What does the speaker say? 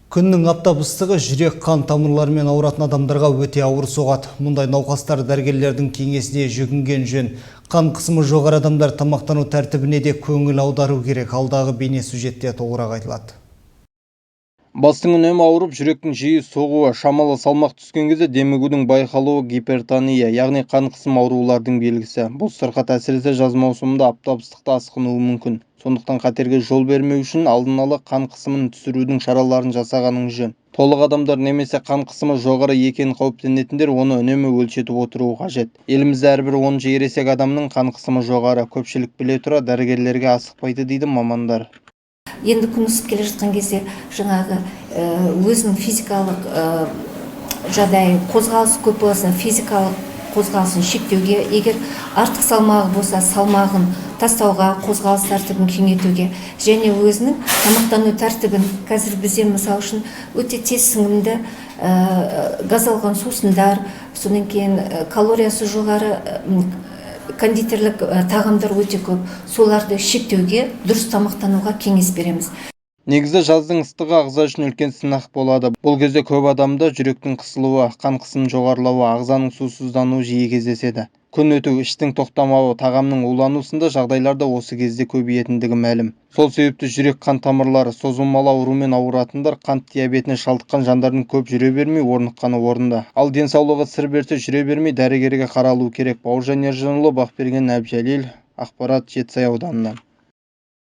Күннің аптап ыстығы жүрек қан тамырларымен ауыратын адамдарға өте ауыр соғады. Мұндай науқастар дәрігерлердің кеңесіне жүгінген жөн. Қан қысымы жоғары адамдар тамақтану тәртібіне де көңіл аудару керек. Алдағы бейне сюжетте толығырақ айтылады. Бастың үнемі ауырып, жүректің жиі соғуы, шамалы салмақ түскен кезде демігудің байқалуы гипертония, яғни қан қысым аурулардың белгісі. Бұл сырқат әсіресе жаз маусымында аптап ыстықта асқынуы мүмкін. Сондықтан қатерге жол бермеу үшін алдын ала қан қысымын түсірудің шараларын жасағаның жөн. Толық адамдар немесе қан қысымы жоғары екенін қауіптенетіндер оны үнемі өлшетіп отыруы қажет. Елімізде әрбір 10 ересек адамның қан қысымы жоғары. Көпшілік біле тұра дәрігерлерге асықпайды дейді мамандар. Енді күн ысып келе жатқан кезде жаңағы өзінің физикалық жағдайы, қозғалысы көп болса, физикалық қозғалысын шектеуге, егер артық салмағы болса, салмағын тастауға, қозғалыс тәртібін кеңейтуге және өзінің тамақтану тәртібін, қазір бізде мысалы үшін өте тез сіңімді газдалған сусындар, содан кейін калориясы жоғары кондитерлік тағамдар өте көп, соларды шектеуге, дұрыс тамақтануға кеңес береміз. Негізі жаздың ыстығы ағза үшін үлкен сынақ болады. Бұл кезде көп адамда жүректің қысылуы, қан қысымының жоғарылауы, ағзаның сусыздануы жиі кездеседі. Күн өту, іштің тоқтамауы, тағамның улану сынды жағдайларда осы кезде көбейетіндігі мәлім. Сол себепті жүрек қан тамырлары созылмалы аурумен ауыратындар, қант диабетіне шалдыққан жандардың көп жүре бермей орныққаны орында. Ал денсаулығы сыр берсе жүре бермей дәрігерге қаралу керек. Бауыржан Ержанұлы, Бақберген Әбжәлел, ақпарат Жетісай ауданынан.